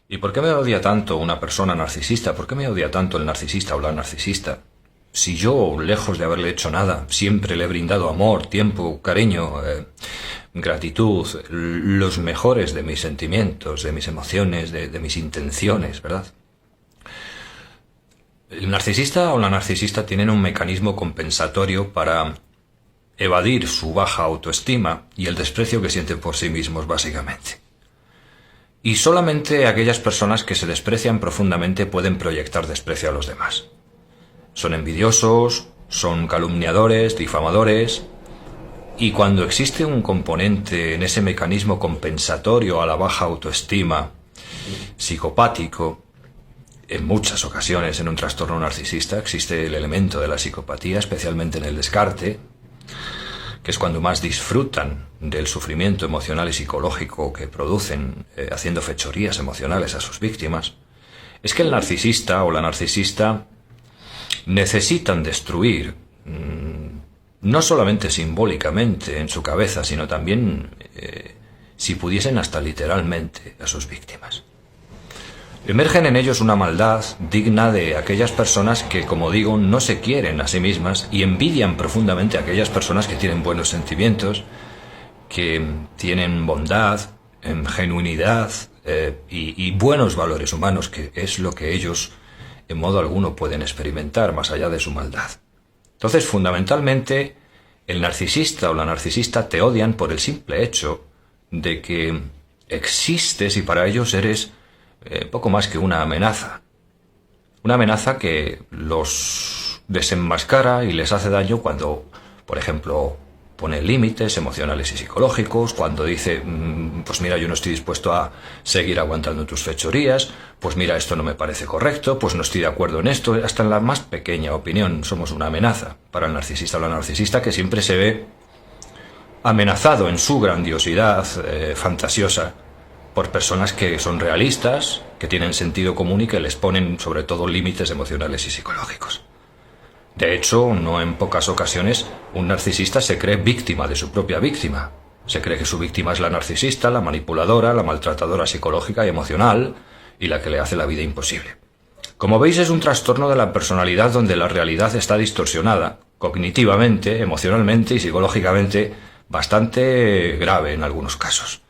¿Y por qué me odia tanto una persona narcisista? ¿Por qué me odia tanto el narcisista o la narcisista? Si yo, lejos de haberle hecho nada, siempre le he brindado amor, tiempo, cariño, gratitud, los mejores de mis sentimientos, de mis emociones, de mis intenciones, ¿verdad? El narcisista o la narcisista tienen un mecanismo compensatorio para evadir su baja autoestima y el desprecio que sienten por sí mismos, básicamente. Y solamente aquellas personas que se desprecian profundamente pueden proyectar desprecio a los demás. Son envidiosos, son calumniadores, difamadores, y cuando existe un componente en ese mecanismo compensatorio a la baja autoestima, psicopático, en muchas ocasiones en un trastorno narcisista existe el elemento de la psicopatía, especialmente en el descarte, que es cuando más disfrutan del sufrimiento emocional y psicológico que producen haciendo fechorías emocionales a sus víctimas, es que el narcisista o la narcisista necesitan destruir, no solamente simbólicamente en su cabeza, sino también, si pudiesen, hasta literalmente a sus víctimas. Emergen en ellos una maldad digna de aquellas personas que, como digo, no se quieren a sí mismas y envidian profundamente a aquellas personas que tienen buenos sentimientos, que tienen bondad, genuinidad y buenos valores humanos, que es lo que ellos en modo alguno pueden experimentar más allá de su maldad. Entonces, fundamentalmente, el narcisista o la narcisista te odian por el simple hecho de que existes y para ellos eres poco más que una amenaza. Una amenaza que los desenmascara y les hace daño cuando, por ejemplo, pone límites emocionales y psicológicos, cuando dice, pues mira, yo no estoy dispuesto a seguir aguantando tus fechorías, pues mira, esto no me parece correcto, pues no estoy de acuerdo en esto, hasta en la más pequeña opinión somos una amenaza para el narcisista o la narcisista, que siempre se ve amenazado en su grandiosidad fantasiosa por personas que son realistas, que tienen sentido común y que les ponen sobre todo límites emocionales y psicológicos. De hecho, no en pocas ocasiones, un narcisista se cree víctima de su propia víctima. Se cree que su víctima es la narcisista, la manipuladora, la maltratadora psicológica y emocional, y la que le hace la vida imposible. Como veis, es un trastorno de la personalidad donde la realidad está distorsionada, cognitivamente, emocionalmente y psicológicamente, bastante grave en algunos casos.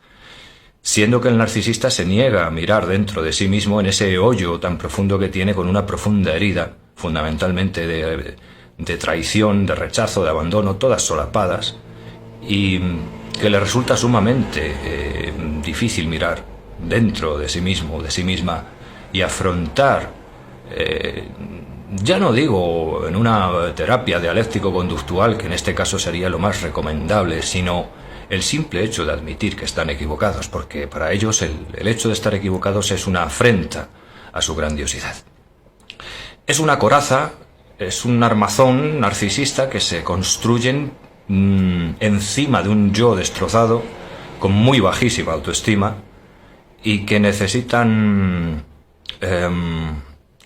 Siendo que el narcisista se niega a mirar dentro de sí mismo en ese hoyo tan profundo que tiene, con una profunda herida, fundamentalmente de traición, de rechazo, de abandono, todas solapadas, y que le resulta sumamente difícil mirar dentro de sí mismo, de sí misma, y afrontar, ya no digo en una terapia dialéctico-conductual, que en este caso sería lo más recomendable, sino el simple hecho de admitir que están equivocados, porque para ellos el hecho de estar equivocados es una afrenta a su grandiosidad. Es una coraza, es un armazón narcisista que se construyen encima de un yo destrozado, con muy bajísima autoestima, y que necesitan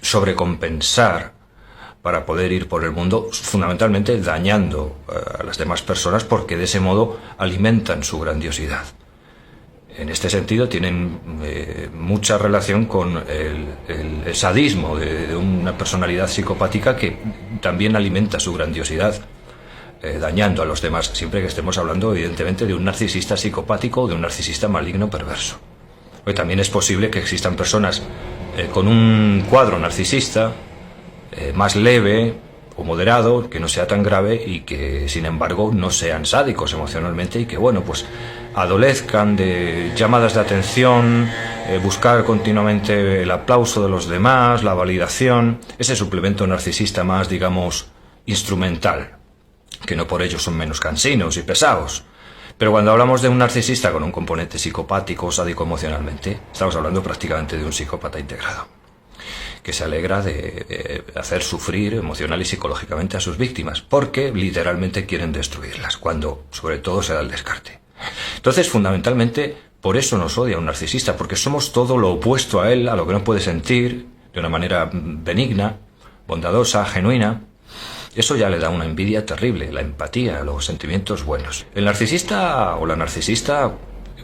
sobrecompensar para poder ir por el mundo, fundamentalmente dañando a las demás personas, porque de ese modo alimentan su grandiosidad. En este sentido tienen mucha relación con el sadismo de una personalidad psicopática que también alimenta su grandiosidad, dañando a los demás, siempre que estemos hablando evidentemente de un narcisista psicopático o de un narcisista maligno perverso. Porque también es posible que existan personas con un cuadro narcisista más leve o moderado, que no sea tan grave y que sin embargo no sean sádicos emocionalmente y que, bueno, pues adolezcan de llamadas de atención, buscar continuamente el aplauso de los demás, la validación, ese suplemento narcisista más, digamos, instrumental, que no por ello son menos cansinos y pesados. Pero cuando hablamos de un narcisista con un componente psicopático o sádico emocionalmente, estamos hablando prácticamente de un psicópata integrado, que se alegra de hacer sufrir emocional y psicológicamente a sus víctimas, porque literalmente quieren destruirlas, cuando sobre todo se da el descarte. Entonces, fundamentalmente, por eso nos odia un narcisista, porque somos todo lo opuesto a él, a lo que no puede sentir, de una manera benigna, bondadosa, genuina. Eso ya le da una envidia terrible, la empatía, los sentimientos buenos. El narcisista o la narcisista,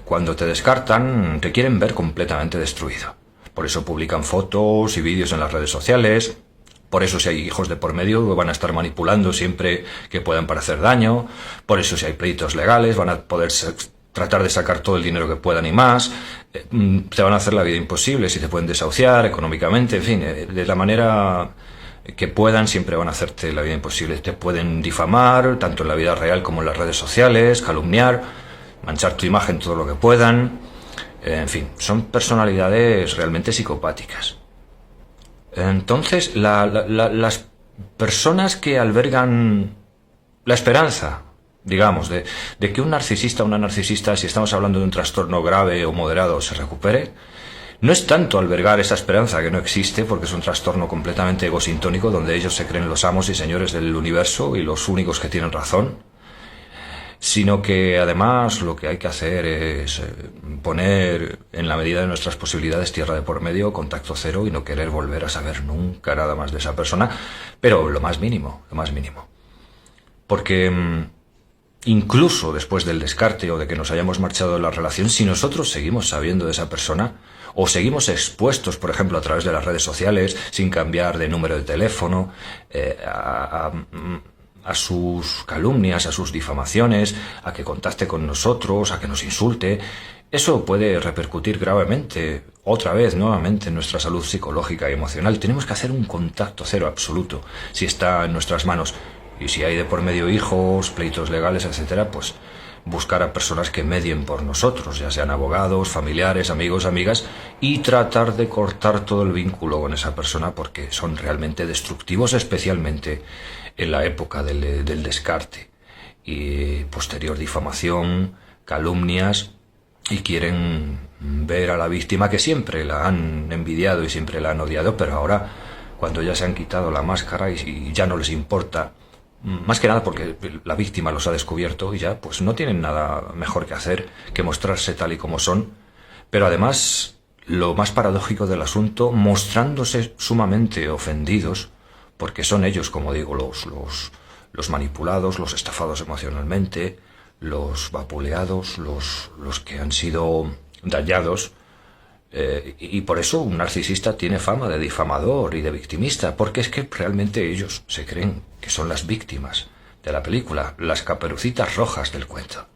cuando te descartan, te quieren ver completamente destruido. Por eso publican fotos y vídeos en las redes sociales. Por eso si hay hijos de por medio van a estar manipulando siempre que puedan para hacer daño. Por eso si hay pleitos legales van a poder tratar de sacar todo el dinero que puedan y más. Te van a hacer la vida imposible, si te pueden desahuciar económicamente, en fin, de la manera que puedan siempre van a hacerte la vida imposible. Te pueden difamar, tanto en la vida real como en las redes sociales, calumniar, manchar tu imagen todo lo que puedan. En fin, son personalidades realmente psicopáticas. Entonces, las personas que albergan la esperanza, digamos, de que un narcisista o una narcisista, si estamos hablando de un trastorno grave o moderado, se recupere, no es tanto albergar esa esperanza que no existe, porque es un trastorno completamente egosintónico donde ellos se creen los amos y señores del universo y los únicos que tienen razón, sino que además lo que hay que hacer es poner en la medida de nuestras posibilidades tierra de por medio, contacto cero y no querer volver a saber nunca nada más de esa persona, pero lo más mínimo. Porque incluso después del descarte o de que nos hayamos marchado de la relación, si nosotros seguimos sabiendo de esa persona o seguimos expuestos, por ejemplo, a través de las redes sociales, sin cambiar de número de teléfono, a sus calumnias, a sus difamaciones, a que contacte con nosotros, a que nos insulte, eso puede repercutir gravemente, otra vez, nuevamente, en nuestra salud psicológica y emocional. Tenemos que hacer un contacto cero absoluto, si está en nuestras manos. Y si hay de por medio hijos, pleitos legales, etcétera, pues buscar a personas que medien por nosotros, ya sean abogados, familiares, amigos, amigas, y tratar de cortar todo el vínculo con esa persona porque son realmente destructivos, especialmente en la época del descarte y posterior difamación, calumnias, y quieren ver a la víctima, que siempre la han envidiado y siempre la han odiado, pero ahora, cuando ya se han quitado la máscara y ya no les importa, más que nada porque la víctima los ha descubierto y ya pues no tienen nada mejor que hacer que mostrarse tal y como son, pero además, lo más paradójico del asunto, mostrándose sumamente ofendidos, porque son ellos, como digo, los manipulados, los estafados emocionalmente, los vapuleados, los que han sido dañados, y por eso un narcisista tiene fama de difamador y de victimista, porque es que realmente ellos se creen que son las víctimas de la película, las Caperucitas Rojas del cuento.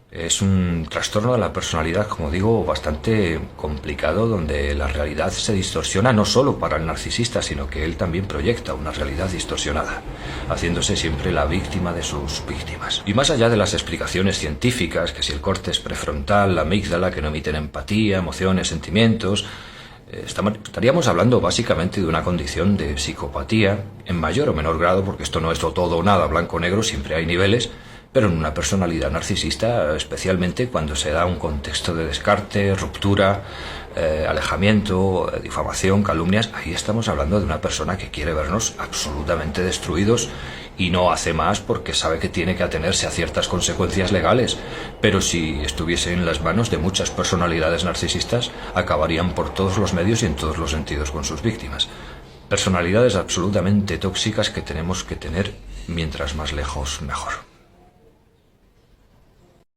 Es un trastorno de la personalidad, como digo, bastante complicado, donde la realidad se distorsiona no solo para el narcisista, sino que él también proyecta una realidad distorsionada, haciéndose siempre la víctima de sus víctimas. Y más allá de las explicaciones científicas, que si el córtex prefrontal, la amígdala, que no emiten empatía, emociones, sentimientos, estaríamos hablando básicamente de una condición de psicopatía, en mayor o menor grado, porque esto no es todo o nada, blanco o negro, siempre hay niveles, pero en una personalidad narcisista, especialmente cuando se da un contexto de descarte, ruptura, alejamiento, difamación, calumnias, ahí estamos hablando de una persona que quiere vernos absolutamente destruidos y no hace más porque sabe que tiene que atenerse a ciertas consecuencias legales. Pero si estuviese en las manos de muchas personalidades narcisistas, acabarían por todos los medios y en todos los sentidos con sus víctimas. Personalidades absolutamente tóxicas que tenemos que tener mientras más lejos mejor.